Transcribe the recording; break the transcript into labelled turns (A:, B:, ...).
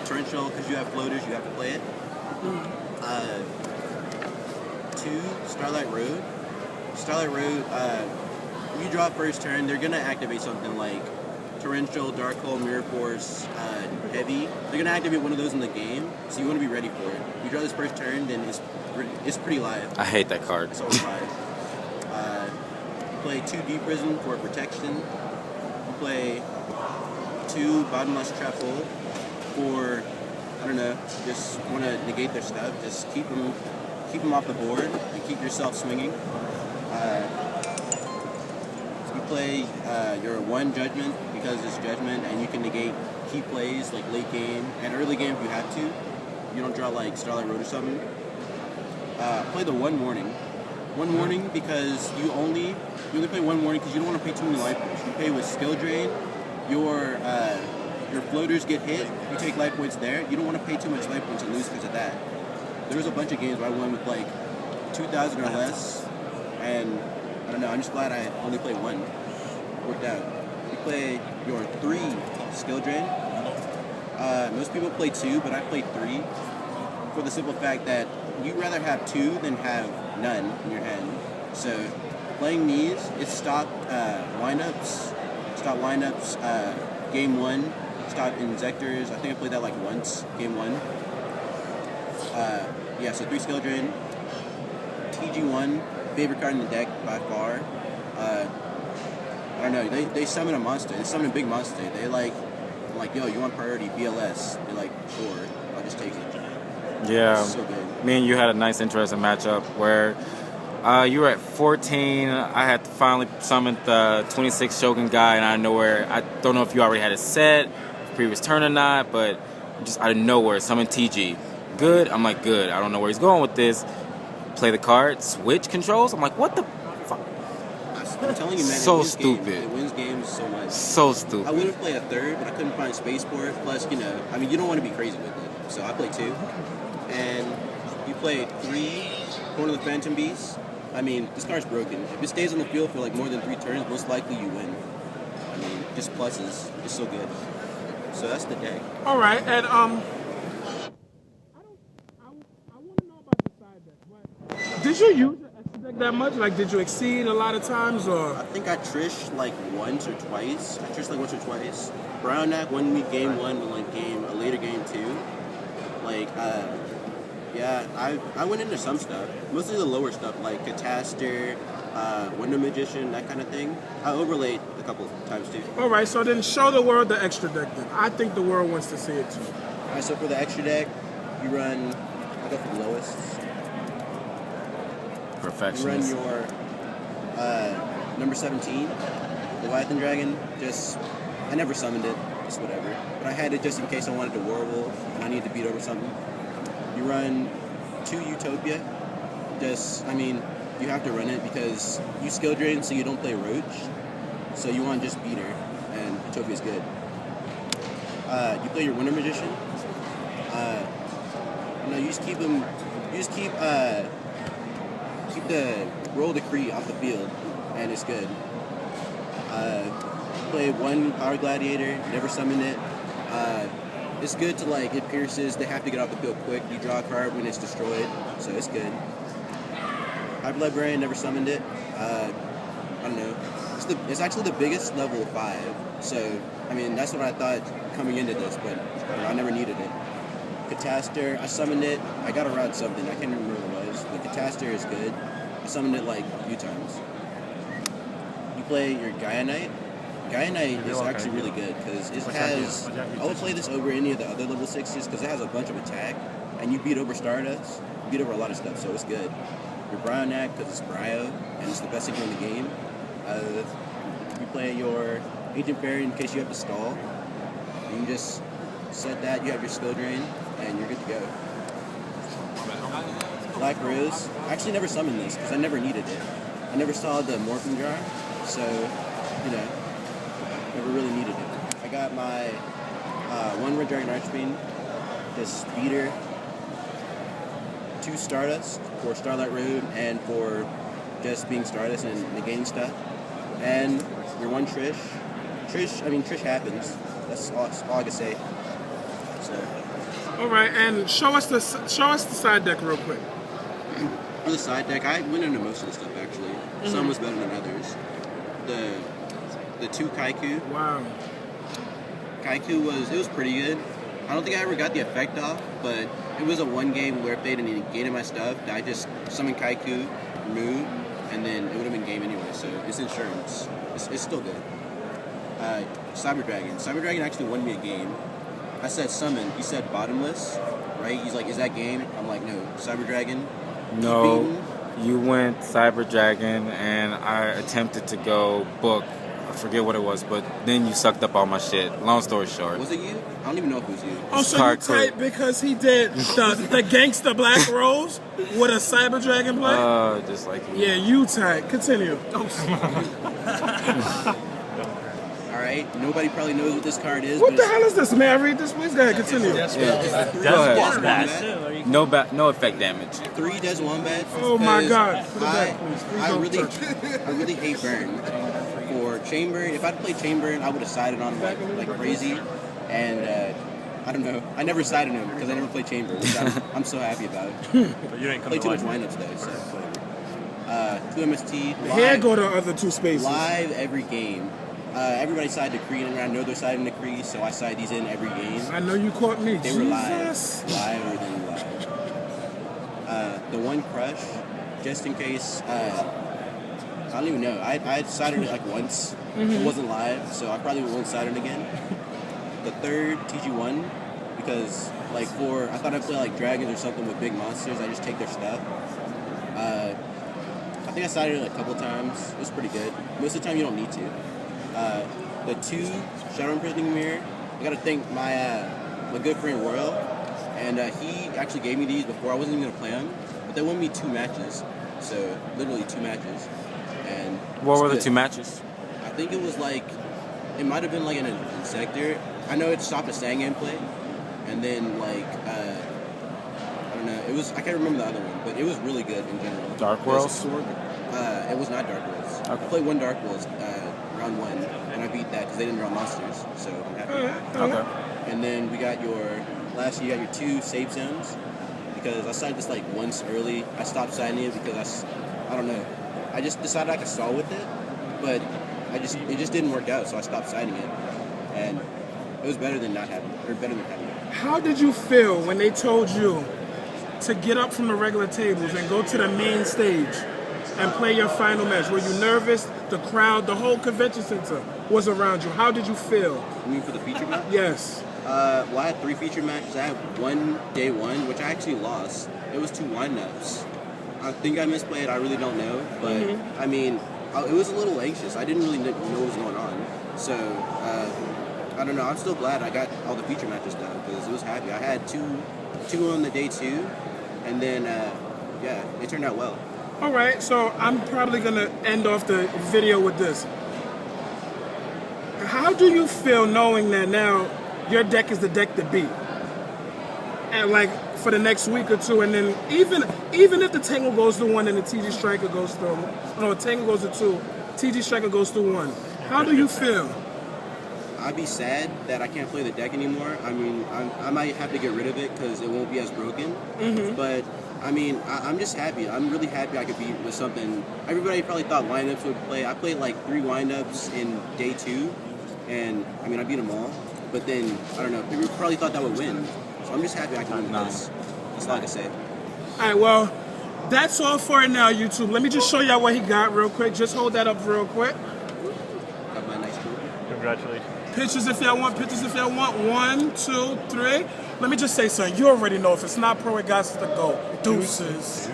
A: Torrential, because you have floaters, you have to play it. 2, Starlight Road. Starlight Road, when you draw first turn, they're going to activate something like Torrential, Dark Hole, Mirror Force, Heavy. They're going to activate one of those in the game, so you want to be ready for it. You draw this first turn, then it's pretty live.
B: I hate that card.
A: It's always live. You play 2 Deep Prison for protection. You play 2 Bottomless Trap Hole for, I don't know, just want to negate their stuff. Just keep them off the board and keep yourself swinging. You play your 1 Judgment because it's Judgment, and you can negate key plays like late game and early game if you have to. You don't draw like Starlight Road or something. Play the 1 Warning. 1 Warning because you only play 1 Warning because you don't want to pay too many life points. You pay with Skill Drain. Your floaters get hit. You take life points there. You don't want to pay too much life points and lose because of that. There was a bunch of games where I won with like 2,000 or less, and I don't know. I'm just glad I only played 1. Worked out. You play your 3 Skill Drain. Most people play 2, but I played 3 for the simple fact that you'd rather have 2 than have none in your hand. So playing these, it stopped lineups. Game 1. Stopped Injectors. I think I played that like once. Game 1. So 3 Skill Drain. TG1, favorite card in the deck by far. I don't know, they summon a monster. They summon a big monster. They I'm like, yo, you want priority, BLS. They're like, sure, I'll just take it.
B: Yeah.
A: So good.
B: Me and you had a nice, interesting matchup where you were at 14. I had finally summoned the 26 Shogun guy, and out of nowhere, I don't know if you already had it set, previous turn or not, but just out of nowhere, summoned TG. Good? I'm like, good. I don't know where he's going with this. Play the card, switch controls. I'm like, what the fuck?
A: I'm telling you, man,
B: so stupid.
A: It wins games so much.
B: So stupid.
A: I would have played a 3rd, but I couldn't find space for it. Plus, you don't want to be crazy with it. So I played 2. And you play 3, Corner of the Phantom Beast. I mean, this card's broken. If it stays on the field for like more than 3 turns, most likely you win. I mean, just pluses. It's so good. So that's the deck.
C: All right, and I want to know about the side deck. What, did you use the extra deck that much? Like, did you exceed a lot of times, or?
A: I think I trished like once or twice. Brown Knack won me game 1 and like a later game 2. Like, I went into some stuff. Mostly the lower stuff like Cataster, Window Magician, that kind of thing. I overlaid a couple of times too.
C: All right, so then show the world the extra deck then. I think the world wants to see it too.
A: All right, so for the extra deck, you run, I'll go for the lowest.
B: Perfectionist.
A: You run your number 17, Leviathan Dragon. I never summoned it, just whatever. But I had it just in case I wanted to Werewolf and I needed to beat over something. You run 2 Utopia. You have to run it because you skill drain so you don't play Roach. So you want to just beat her, and Utopia's good. You play your Winter Magician. You just keep them. You just keep the Roll Decree off the field, and it's good. Play 1 Power Gladiator. Never summon it. It's good to it pierces. They have to get off the field quick. You draw a card when it's destroyed, so it's good. Hyper Librarian, never summoned it. I don't know. It's actually the biggest level 5. So that's what I thought coming into this, but I never needed it. Cataster, I summoned it. I got around something. I can't remember what it was. But Cataster is good. I summoned it a few times. You play your Gaia Knight. Gaia Knight is actually really good because it has. I would play this over any of the other level 6s because it has a bunch of attack, and you beat over Stardust, you beat over a lot of stuff, so it's good. Your Brown Knack because it's Bryo, and it's the best signal in the game. You play your Ancient Fairy in case you have to stall. You can just set that. You have your Skill Drain, and you're good to go. Black Rose. I actually never summoned this because I never needed it. I never saw the Morphing Jar, so never really needed it. I got my 1 Red Dragon Archfiend, just Speeder, 2 Stardust for Starlight Road and for just being Stardust and negating stuff. And your 1 Trish. Trish happens. That's all I can say. So
C: All right, and show us the side deck real quick.
A: For the side deck, I went into most of the stuff actually. Some was better than others. The 2 Kaiku.
C: Wow.
A: Kaiku was pretty good. I don't think I ever got the effect off, but it was a one game where if they didn't gain in my stuff, I just summoned Kaiku, remove, and then it would have been game anyway. So it's insurance. It's still good. Cyber Dragon. Cyber Dragon actually won me a game. I said summon. He said bottomless, right? He's like, is that game? I'm like, no. Cyber Dragon.
B: No, you went Cyber Dragon, and I attempted to go book. I forget what it was, but then you sucked up all my shit. Long story short.
A: Was it you? I don't even know if it was you.
C: Oh, so you tight because he did the gangster Black Rose with a Cyber Dragon play?
B: Just like you.
C: Yeah, you tight. Continue.
A: All right. Nobody probably knows what this card is.
C: What the hell is this? May I read this, please? Go ahead, continue.
B: Go ahead. No effect damage.
A: 3 Des Wombat.
C: Oh my God. Put it back, please. Please
A: I
C: don't touch.
A: really hate burn. For Chainburn, if I'd played Chainburn, I would have sided on him like crazy. And I don't know. I never sided him because I never played Chainburn, which I'm so happy about.
D: But you ain't
A: Play too much windups though, so whatever. 2 MST.
C: Here go the other 2 spaces.
A: Live every game. Everybody sided to Kree, and I know they're siding to Kree, so I side these in every game.
C: I know you caught me.
A: They were live or then live. The 1 Crush, just in case. I don't even know. I sided it like once. It wasn't live, so I probably won't side it again. The 3rd TG1, because like I thought I'd play like dragons or something with big monsters. I just take their stuff. I think I sided it like a couple times. It was pretty good. Most of the time you don't need to. The 2 Shadow Imprisoning Mirror. I gotta thank my good friend Royal, and he actually gave me these before I wasn't even gonna play them, but they won me 2 matches. So literally 2 matches. And
B: what were the 2 matches?
A: I think it was like, it might have been like an Insector. I know it stopped a Sangan play, and then like, I don't know, it was, I can't remember the other one, but it was really good in general.
B: Dark Worlds?
A: It was not Dark Worlds.
B: Okay.
A: I played 1 Dark Worlds round 1, and I beat that because they didn't draw monsters, so I'm happy.
B: Okay.
A: And then we got you got your 2 save zones, because I sided this like once early. I stopped siding it because I don't know. I just decided I could stall with it, but it just didn't work out, so I stopped siding it, and it was better than not having it, or better than having it.
C: How did you feel when they told you to get up from the regular tables and go to the main stage and play your final match? Were you nervous? The crowd, the whole convention center was around you. How did you feel?
A: You mean for the feature match?
C: Yes.
A: Well, I had 3 feature matches. I had 1 day 1, which I actually lost. It was 2 windups. I think I misplayed. I really don't know, but I mean, it was a little anxious. I didn't really know what was going on, so I don't know. I'm still glad I got all the feature matches done because it was happy. I had two on the day 2, and then yeah, it turned out well.
C: All right, so I'm probably gonna end off the video with this. How do you feel knowing that now your deck is the deck to beat? And like for the next week or 2, and then even if the Tangle goes to 1 and the TG Striker goes to Tangle goes to 2, TG Striker goes to 1. How do you feel?
A: I'd be sad that I can't play the deck anymore. I mean, I might have to get rid of it because it won't be as broken. But I mean, I'm just happy. I'm really happy I could beat with something. Everybody probably thought windups would play. I played like 3 windups in day 2, and I mean, I beat them all. But then I don't know. People probably thought that would win. So I'm just happy I can win this. That's all I can say.
C: All right, well, that's all for it now, YouTube. Let me just show y'all what he got real quick. Just hold that up real quick.
A: Got my nice group.
D: Congratulations.
C: Pictures if y'all want. Pictures if y'all want. 1, 2, 3. Let me just say something. You already know if it's not pro, it got to go. Deuces.